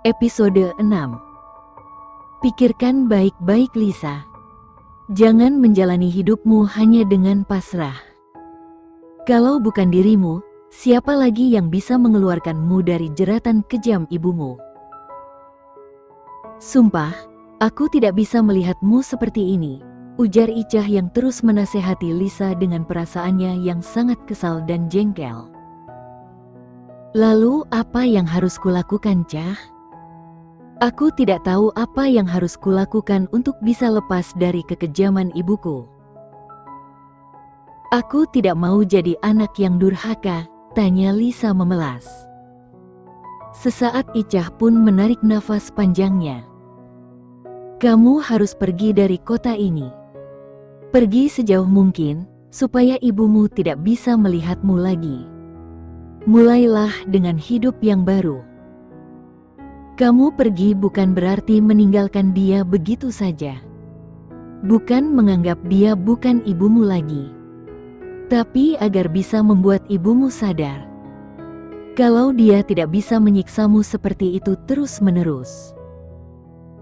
Episode 6. Pikirkan baik-baik Lisa. Jangan menjalani hidupmu hanya dengan pasrah. Kalau bukan dirimu, siapa lagi yang bisa mengeluarkanmu dari jeratan kejam ibumu? Sumpah, aku tidak bisa melihatmu seperti ini, ujar Icah yang terus menasehati Lisa dengan perasaannya yang sangat kesal dan jengkel. Lalu apa yang harus kulakukan, Cah? Aku tidak tahu apa yang harus kulakukan untuk bisa lepas dari kekejaman ibuku. Aku tidak mau jadi anak yang durhaka, tanya Lisa memelas. Sesaat Icah pun menarik nafas panjangnya. Kamu harus pergi dari kota ini. Pergi sejauh mungkin, supaya ibumu tidak bisa melihatmu lagi. Mulailah dengan hidup yang baru. Kamu pergi bukan berarti meninggalkan dia begitu saja. Bukan menganggap dia bukan ibumu lagi. Tapi agar bisa membuat ibumu sadar. Kalau dia tidak bisa menyiksamu seperti itu terus-menerus.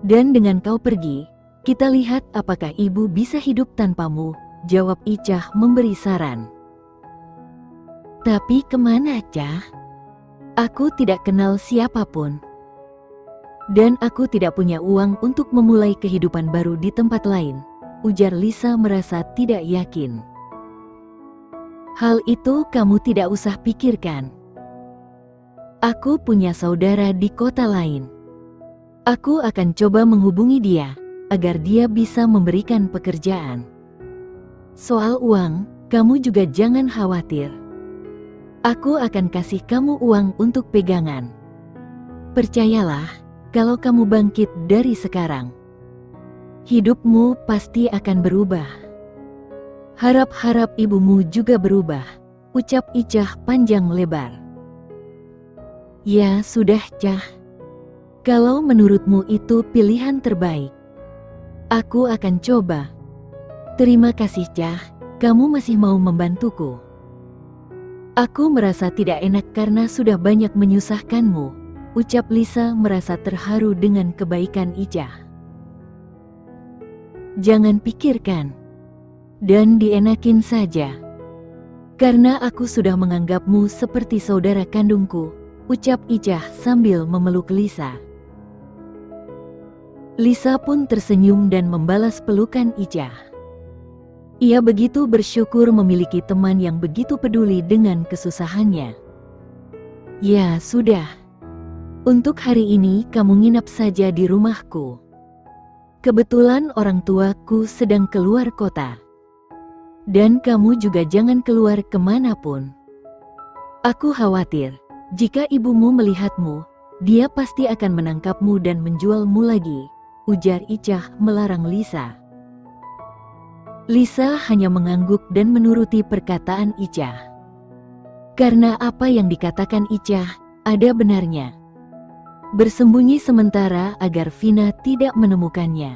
Dan dengan kau pergi, kita lihat apakah ibu bisa hidup tanpamu, jawab Icah memberi saran. Tapi kemana, Cah? Aku tidak kenal siapapun. Dan aku tidak punya uang untuk memulai kehidupan baru di tempat lain, ujar Lisa merasa tidak yakin. Hal itu kamu tidak usah pikirkan. Aku punya saudara di kota lain. Aku akan coba menghubungi dia, agar dia bisa memberikan pekerjaan. Soal uang, kamu juga jangan khawatir. Aku akan kasih kamu uang untuk pegangan. Percayalah, kalau kamu bangkit dari sekarang, hidupmu pasti akan berubah. Harap-harap ibumu juga berubah, ucap Icah panjang lebar. Ya sudah, Cah. Kalau menurutmu itu pilihan terbaik, aku akan coba. Terima kasih, Cah, kamu masih mau membantuku. Aku merasa tidak enak karena sudah banyak menyusahkanmu, ucap Lisa merasa terharu dengan kebaikan Icah. Jangan pikirkan. Dan dienakin saja. Karena aku sudah menganggapmu seperti saudara kandungku, ucap Icah sambil memeluk Lisa. Lisa pun tersenyum dan membalas pelukan Icah. Ia begitu bersyukur memiliki teman yang begitu peduli dengan kesusahannya. Ya sudah. Untuk hari ini kamu nginap saja di rumahku. Kebetulan orang tuaku sedang keluar kota. Dan kamu juga jangan keluar kemanapun. Aku khawatir, jika ibumu melihatmu, dia pasti akan menangkapmu dan menjualmu lagi, ujar Icah melarang Lisa. Lisa hanya mengangguk dan menuruti perkataan Icah. Karena apa yang dikatakan Icah, ada benarnya. Bersembunyi sementara agar Vina tidak menemukannya.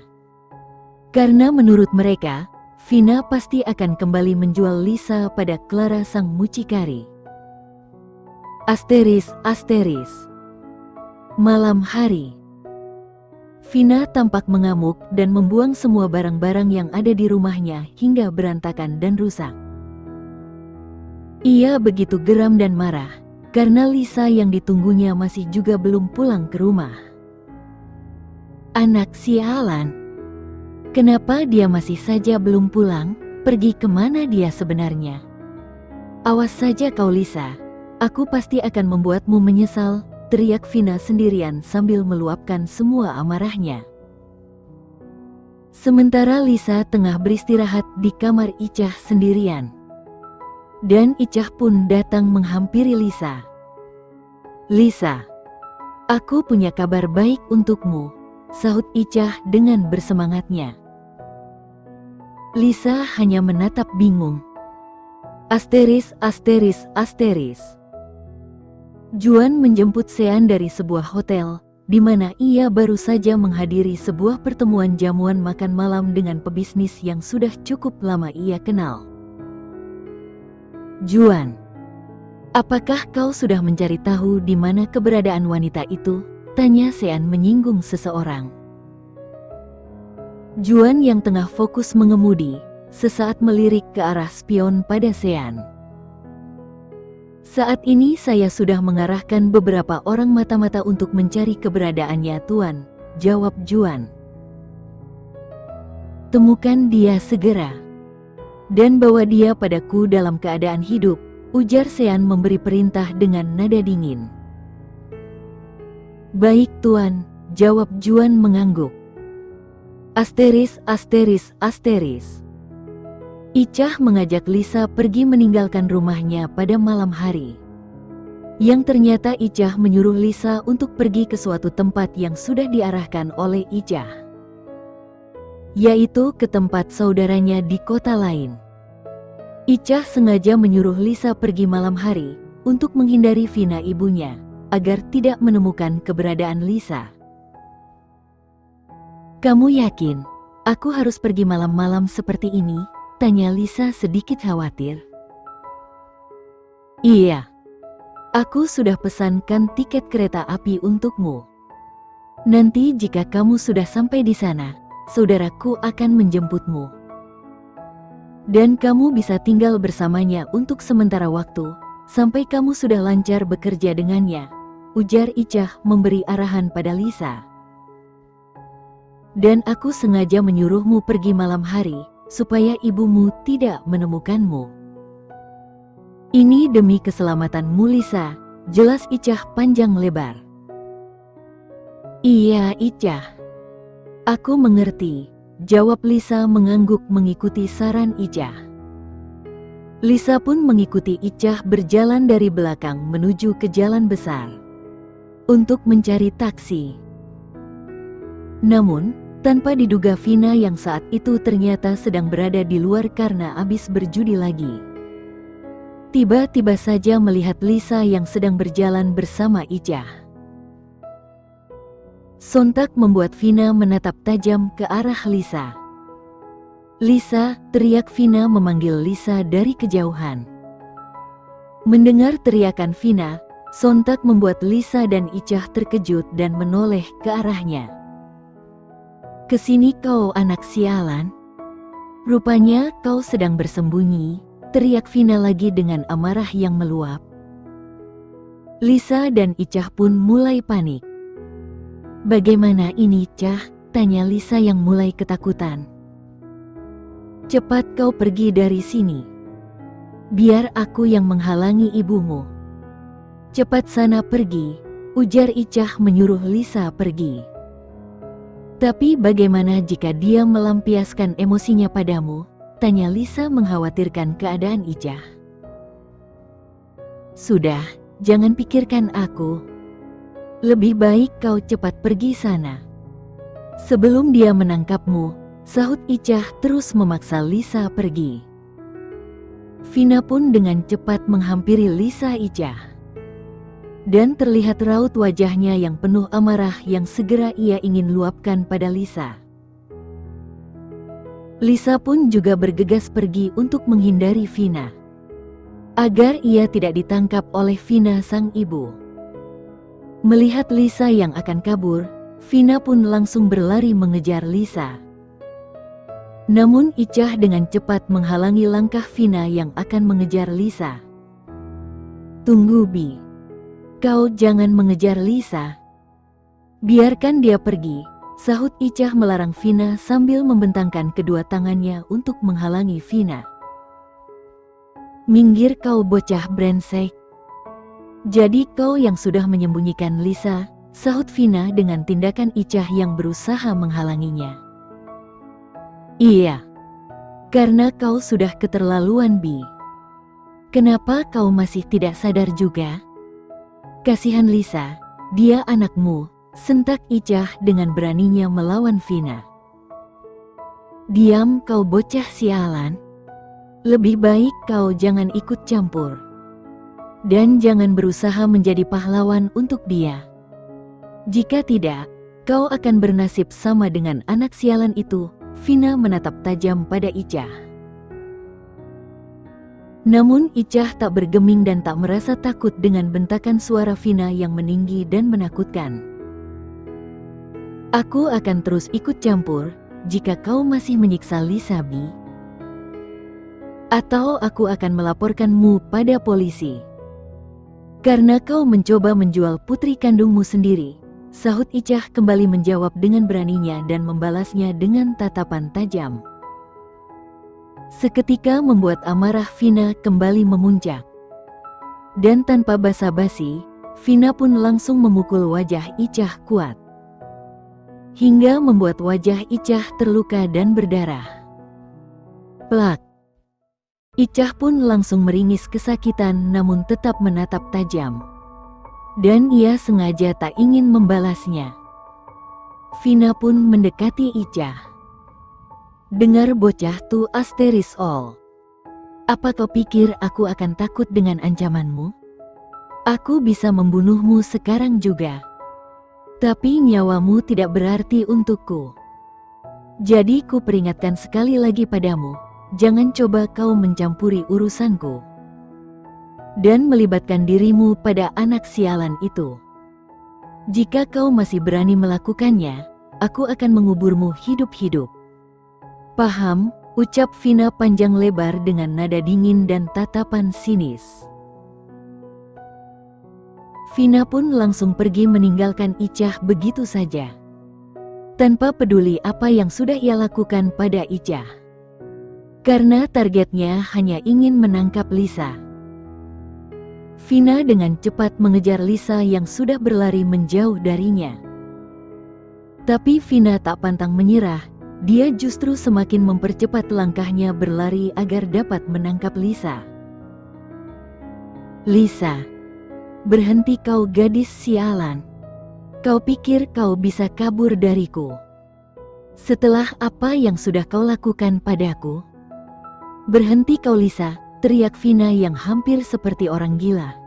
Karena menurut mereka, Vina pasti akan kembali menjual Lisa pada Clara sang mucikari. Asteris. Malam hari. Vina tampak mengamuk dan membuang semua barang-barang yang ada di rumahnya hingga berantakan dan rusak. Ia begitu geram dan marah, karena Lisa yang ditunggunya masih juga belum pulang ke rumah. Anak sialan. Kenapa dia masih saja belum pulang? Pergi kemana dia sebenarnya? Awas saja kau Lisa, aku pasti akan membuatmu menyesal, teriak Vina sendirian sambil meluapkan semua amarahnya. Sementara Lisa tengah beristirahat di kamar Icah sendirian. Dan Icah pun datang menghampiri Lisa. Lisa, aku punya kabar baik untukmu, sahut Icah dengan bersemangatnya. Lisa hanya menatap bingung. Asteris. Juan menjemput Sean dari sebuah hotel, di mana ia baru saja menghadiri sebuah pertemuan jamuan makan malam dengan pebisnis yang sudah cukup lama ia kenal. Juan, apakah kau sudah mencari tahu di mana keberadaan wanita itu? Tanya Sean menyinggung seseorang. Juan yang tengah fokus mengemudi, sesaat melirik ke arah spion pada Sean. Saat ini saya sudah mengarahkan beberapa orang mata-mata untuk mencari keberadaannya, Tuan, jawab Juan. Temukan dia segera. Dan bawa dia padaku dalam keadaan hidup, ujar Sean memberi perintah dengan nada dingin. Baik Tuan, jawab Juan mengangguk. Asteris. Icah mengajak Lisa pergi meninggalkan rumahnya pada malam hari. Yang ternyata Icah menyuruh Lisa untuk pergi ke suatu tempat yang sudah diarahkan oleh Icah, yaitu ke tempat saudaranya di kota lain. Icah sengaja menyuruh Lisa pergi malam hari untuk menghindari Vina ibunya, agar tidak menemukan keberadaan Lisa. Kamu yakin aku harus pergi malam-malam seperti ini? Tanya Lisa sedikit khawatir. Iya. Aku sudah pesankan tiket kereta api untukmu. Nanti jika kamu sudah sampai di sana, saudaraku akan menjemputmu. Dan kamu bisa tinggal bersamanya untuk sementara waktu, sampai kamu sudah lancar bekerja dengannya, ujar Icah memberi arahan pada Lisa. Dan aku sengaja menyuruhmu pergi malam hari, supaya ibumu tidak menemukanmu. Ini demi keselamatanmu Lisa, jelas Icah panjang lebar. Iya Icah. Aku mengerti, jawab Lisa mengangguk mengikuti saran Icah. Lisa pun mengikuti Icah berjalan dari belakang menuju ke jalan besar untuk mencari taksi. Namun, tanpa diduga Vina yang saat itu ternyata sedang berada di luar karena habis berjudi lagi. Tiba-tiba saja melihat Lisa yang sedang berjalan bersama Icah. Sontak membuat Vina menatap tajam ke arah Lisa. Lisa, teriak Vina memanggil Lisa dari kejauhan. Mendengar teriakan Vina, sontak membuat Lisa dan Icah terkejut dan menoleh ke arahnya. Kesini kau anak sialan. Rupanya kau sedang bersembunyi, teriak Vina lagi dengan amarah yang meluap. Lisa dan Icah pun mulai panik. Bagaimana ini Icah? Tanya Lisa yang mulai ketakutan. Cepat kau pergi dari sini. Biar aku yang menghalangi ibumu. Cepat sana pergi, ujar Icah menyuruh Lisa pergi. Tapi bagaimana jika dia melampiaskan emosinya padamu? Tanya Lisa mengkhawatirkan keadaan Icah. Sudah, jangan pikirkan aku. Lebih baik kau cepat pergi sana. Sebelum dia menangkapmu, sahut Icah terus memaksa Lisa pergi. Vina pun dengan cepat menghampiri Lisa Icah. Dan terlihat raut wajahnya yang penuh amarah yang segera ia ingin luapkan pada Lisa. Lisa pun juga bergegas pergi untuk menghindari Vina, agar ia tidak ditangkap oleh Vina sang ibu. Melihat Lisa yang akan kabur, Vina pun langsung berlari mengejar Lisa. Namun Icah dengan cepat menghalangi langkah Vina yang akan mengejar Lisa. Tunggu Bi. Kau jangan mengejar Lisa. Biarkan dia pergi, sahut Icah melarang Vina sambil membentangkan kedua tangannya untuk menghalangi Vina. Minggir kau bocah brengsek. Jadi kau yang sudah menyembunyikan Lisa, sahut Vina dengan tindakan Icah yang berusaha menghalanginya. Iya. Karena kau sudah keterlaluan Bi. Kenapa kau masih tidak sadar juga? Kasihan Lisa, dia anakmu, sentak Icah dengan beraninya melawan Vina. Diam kau bocah sialan. Lebih baik kau jangan ikut campur. Dan jangan berusaha menjadi pahlawan untuk dia. Jika tidak, kau akan bernasib sama dengan anak sialan itu, Vina menatap tajam pada Icah. Namun Icah tak bergeming dan tak merasa takut dengan bentakan suara Vina yang meninggi dan menakutkan. Aku akan terus ikut campur, jika kau masih menyiksa Lisa, Bi. Atau aku akan melaporkanmu pada polisi. Karena kau mencoba menjual putri kandungmu sendiri, sahut Icah kembali menjawab dengan beraninya dan membalasnya dengan tatapan tajam. Seketika membuat amarah Vina kembali memuncak. Dan tanpa basa-basi, Vina pun langsung memukul wajah Icah kuat. Hingga membuat wajah Icah terluka dan berdarah. Plak. Icah pun langsung meringis kesakitan namun tetap menatap tajam. Dan ia sengaja tak ingin membalasnya. Vina pun mendekati Icah. Dengar bocah tu asteris all. Apa kau pikir aku akan takut dengan ancamanmu? Aku bisa membunuhmu sekarang juga. Tapi nyawamu tidak berarti untukku. Jadi ku peringatkan sekali lagi padamu, jangan coba kau mencampuri urusanku. Dan melibatkan dirimu pada anak sialan itu. Jika kau masih berani melakukannya, aku akan menguburmu hidup-hidup. Paham? Ucap Vina panjang lebar dengan nada dingin dan tatapan sinis. Vina pun langsung pergi meninggalkan Icah begitu saja. Tanpa peduli apa yang sudah ia lakukan pada Icah. Karena targetnya hanya ingin menangkap Lisa. Vina dengan cepat mengejar Lisa yang sudah berlari menjauh darinya. Tapi Vina tak pantang menyerah, dia justru semakin mempercepat langkahnya berlari agar dapat menangkap Lisa. Lisa. Berhenti kau gadis sialan. Kau pikir kau bisa kabur dariku? Setelah apa yang sudah kau lakukan padaku? Berhenti kau Lisa, teriak Vina yang hampir seperti orang gila.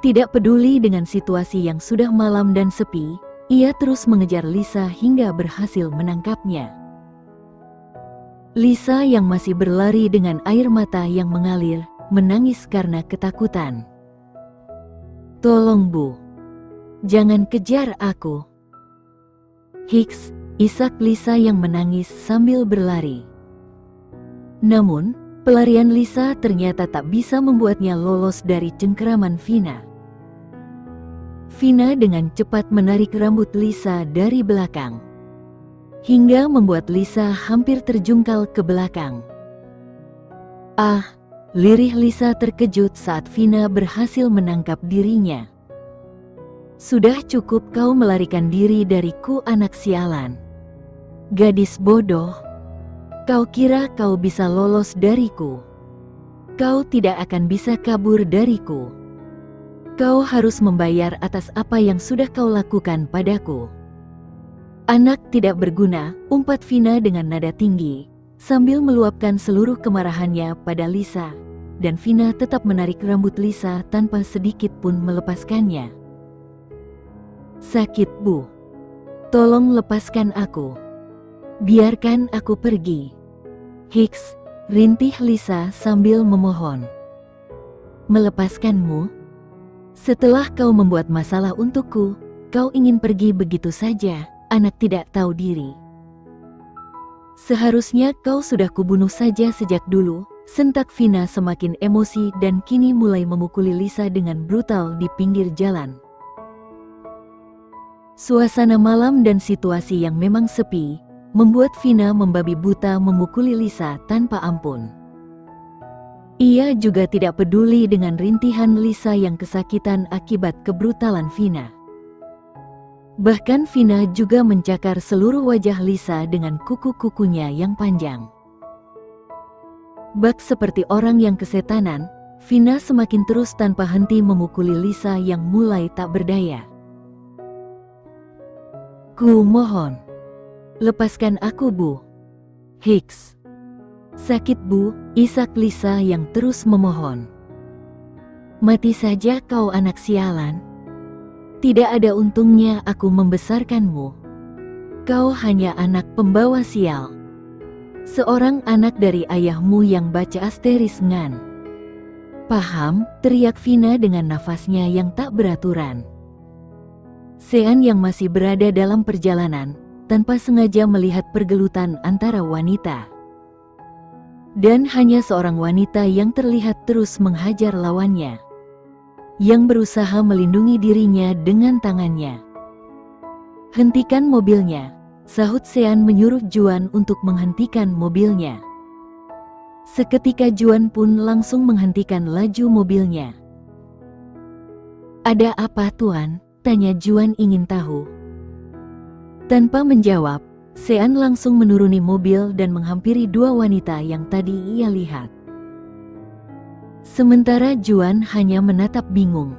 Tidak peduli dengan situasi yang sudah malam dan sepi, ia terus mengejar Lisa hingga berhasil menangkapnya. Lisa yang masih berlari dengan air mata yang mengalir, menangis karena ketakutan. Tolong Bu, jangan kejar aku. Hiks, isak Lisa yang menangis sambil berlari. Namun, pelarian Lisa ternyata tak bisa membuatnya lolos dari cengkeraman Vina. Vina dengan cepat menarik rambut Lisa dari belakang. Hingga membuat Lisa hampir terjungkal ke belakang. Ah! Lirih Lisa terkejut saat Vina berhasil menangkap dirinya. Sudah cukup kau melarikan diri dariku anak sialan. Gadis bodoh. Kau kira kau bisa lolos dariku? Kau tidak akan bisa kabur dariku. Kau harus membayar atas apa yang sudah kau lakukan padaku. Anak tidak berguna, umpat Vina dengan nada tinggi. Sambil meluapkan seluruh kemarahannya pada Lisa, dan Vina tetap menarik rambut Lisa tanpa sedikit pun melepaskannya. Sakit Bu. Tolong lepaskan aku. Biarkan aku pergi. Hiks, rintih Lisa sambil memohon. Melepaskanmu? Setelah kau membuat masalah untukku, kau ingin pergi begitu saja, anak tidak tahu diri. Seharusnya kau sudah kubunuh saja sejak dulu, sentak Vina semakin emosi dan kini mulai memukuli Lisa dengan brutal di pinggir jalan. Suasana malam dan situasi yang memang sepi, membuat Vina membabi buta memukuli Lisa tanpa ampun. Ia juga tidak peduli dengan rintihan Lisa yang kesakitan akibat kebrutalan Vina. Bahkan Vina juga mencakar seluruh wajah Lisa dengan kuku-kukunya yang panjang. Bak seperti orang yang kesetanan, Vina semakin terus tanpa henti memukuli Lisa yang mulai tak berdaya. Ku mohon, lepaskan aku Bu. Hiks. Sakit Bu, isak Lisa yang terus memohon. Mati saja kau anak sialan. Tidak ada untungnya aku membesarkanmu. Kau hanya anak pembawa sial. Seorang anak dari ayahmu yang baca asteris ngan. Paham? Teriak Vina dengan nafasnya yang tak beraturan. Sean yang masih berada dalam perjalanan, tanpa sengaja melihat pergelutan antara wanita. Dan hanya seorang wanita yang terlihat terus menghajar lawannya, yang berusaha melindungi dirinya dengan tangannya. "Hentikan mobilnya," sahut Sean menyuruh Juan untuk menghentikan mobilnya. Seketika Juan pun langsung menghentikan laju mobilnya. "Ada apa, Tuan?" tanya Juan ingin tahu. Tanpa menjawab, Sean langsung menuruni mobil dan menghampiri dua wanita yang tadi ia lihat. Sementara Juan hanya menatap bingung.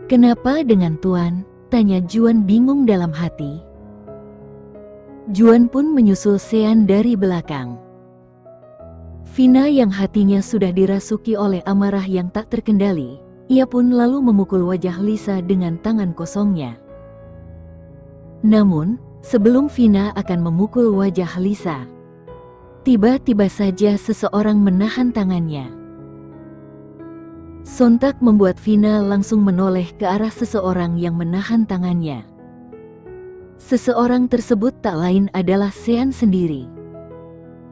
"Kenapa dengan Tuan?" tanya Juan bingung dalam hati. Juan pun menyusul Sean dari belakang. Vina yang hatinya sudah dirasuki oleh amarah yang tak terkendali, ia pun lalu memukul wajah Lisa dengan tangan kosongnya. Namun, sebelum Vina akan memukul wajah Lisa, tiba-tiba saja seseorang menahan tangannya. Sontak membuat Vina langsung menoleh ke arah seseorang yang menahan tangannya. Seseorang tersebut tak lain adalah Sean sendiri.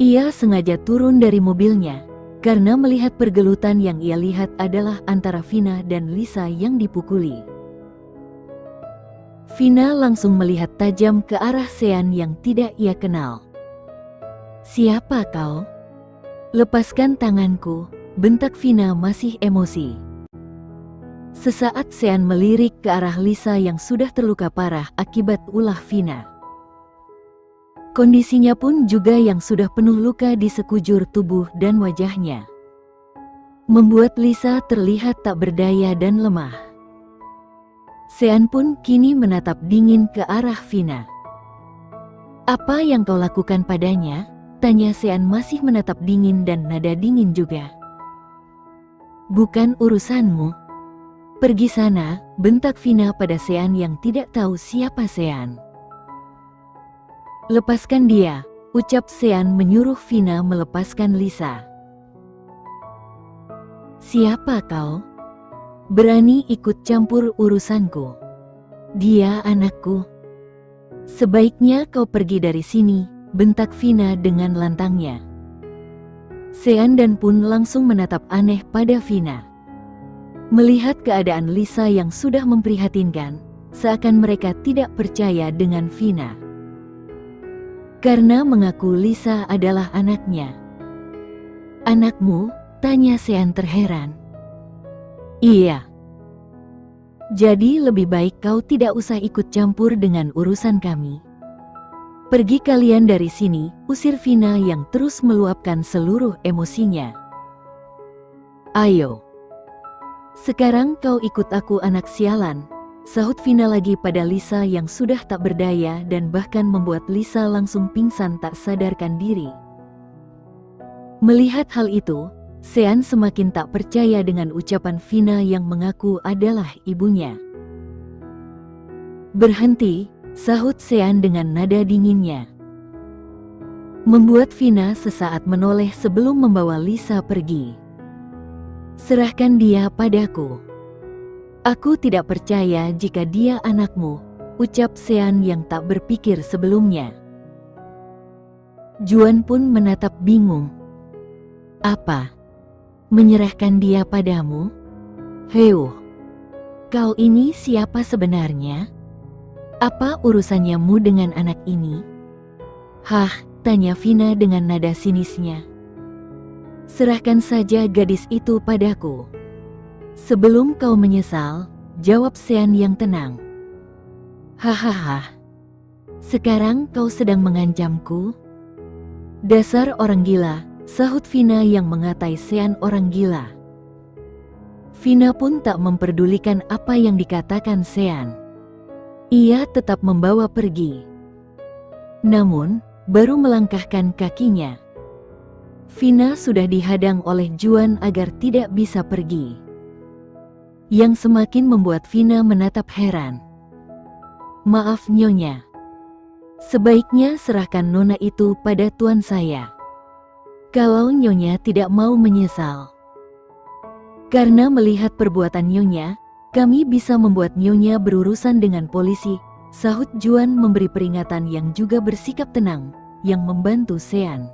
Ia sengaja turun dari mobilnya, karena melihat pergelutan yang ia lihat adalah antara Vina dan Lisa yang dipukuli. Vina langsung melihat tajam ke arah Sean yang tidak ia kenal. "Siapa kau? Lepaskan tanganku," bentak Vina masih emosi. Sesaat Sean melirik ke arah Lisa yang sudah terluka parah akibat ulah Vina. Kondisinya pun juga yang sudah penuh luka di sekujur tubuh dan wajahnya, membuat Lisa terlihat tak berdaya dan lemah. Sean pun kini menatap dingin ke arah Vina. "Apa yang kau lakukan padanya?" tanya Sean masih menatap dingin dan nada dingin juga. "Bukan urusanmu. Pergi sana," bentak Vina pada Sean yang tidak tahu siapa Sean. "Lepaskan dia," ucap Sean menyuruh Vina melepaskan Lisa. "Siapa kau? Berani ikut campur urusanku? Dia anakku. Sebaiknya kau pergi dari sini," bentak Vina dengan lantangnya. Sean dan pun langsung menatap aneh pada Vina. Melihat keadaan Lisa yang sudah memprihatinkan, seakan mereka tidak percaya dengan Vina. Karena mengaku Lisa adalah anaknya. "Anakmu?" tanya Sean terheran. "Iya. Jadi lebih baik kau tidak usah ikut campur dengan urusan kami. Pergi kalian dari sini," usir Vina yang terus meluapkan seluruh emosinya. "Ayo. Sekarang kau ikut aku, anak sialan," sahut Vina lagi pada Lisa yang sudah tak berdaya dan bahkan membuat Lisa langsung pingsan tak sadarkan diri. Melihat hal itu, Sean semakin tak percaya dengan ucapan Vina yang mengaku adalah ibunya. "Berhenti," sahut Sean dengan nada dinginnya. Membuat Vina sesaat menoleh sebelum membawa Lisa pergi. "Serahkan dia padaku. Aku tidak percaya jika dia anakmu," ucap Sean yang tak berpikir sebelumnya. Juan pun menatap bingung. "Apa? Menyerahkan dia padamu? Heuh, kau ini siapa sebenarnya? Apa urusannya mu dengan anak ini?" "Hah?" tanya Vina dengan nada sinisnya. "Serahkan saja gadis itu padaku. Sebelum kau menyesal," jawab Sean yang tenang. "Hahaha. Sekarang kau sedang mengancamku? Dasar orang gila," sahut Vina yang mengatai Sean orang gila. Vina pun tak memperdulikan apa yang dikatakan Sean. Ia tetap membawa pergi. Namun, baru melangkahkan kakinya, Vina sudah dihadang oleh Juan agar tidak bisa pergi, yang semakin membuat Vina menatap heran. "Maaf Nyonya. Sebaiknya serahkan nona itu pada tuan saya. Kalau Nyonya tidak mau menyesal." Karena melihat perbuatan Nyonya, Kami bisa membuat Nyonya berurusan dengan polisi, sahut Juan memberi peringatan yang juga bersikap tenang, yang membantu Sean.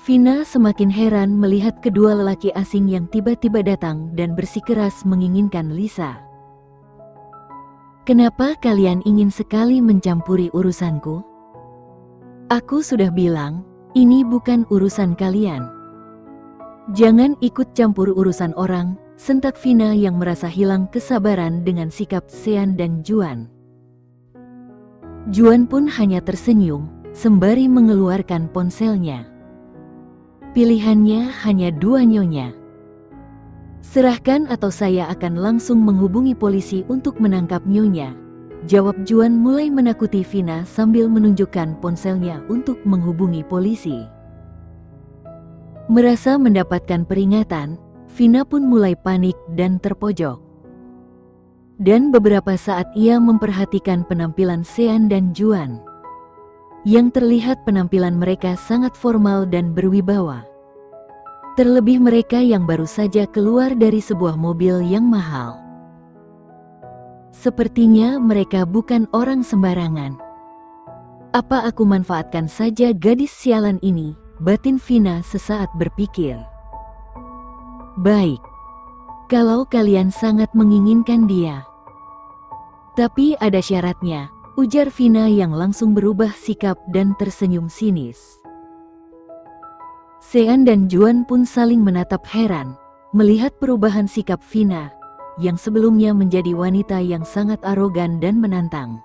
Vina semakin heran melihat kedua lelaki asing yang tiba-tiba datang dan bersikeras menginginkan Lisa. Kenapa kalian ingin sekali mencampuri urusanku? Aku sudah bilang, ini bukan urusan kalian. Jangan ikut campur urusan orang, sentak Vina yang merasa hilang kesabaran dengan sikap Sean dan Juan. Juan pun hanya tersenyum, sembari mengeluarkan ponselnya. Pilihannya hanya dua Nyonya. Serahkan atau saya akan langsung menghubungi polisi untuk menangkap Nyonya, jawab Juan mulai menakuti Vina sambil menunjukkan ponselnya untuk menghubungi polisi. Merasa mendapatkan peringatan, Vina pun mulai panik dan terpojok. Dan beberapa saat ia memperhatikan penampilan Sean dan Juan. Yang terlihat penampilan mereka sangat formal dan berwibawa. Terlebih mereka yang baru saja keluar dari sebuah mobil yang mahal. Sepertinya mereka bukan orang sembarangan. Apa aku manfaatkan saja gadis sialan ini, batin Vina sesaat berpikir. Baik, kalau kalian sangat menginginkan dia. Tapi ada syaratnya, ujar Vina yang langsung berubah sikap dan tersenyum sinis. Sean dan Juan pun saling menatap heran, melihat perubahan sikap Vina, yang sebelumnya menjadi wanita yang sangat arogan dan menantang.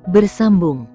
Bersambung.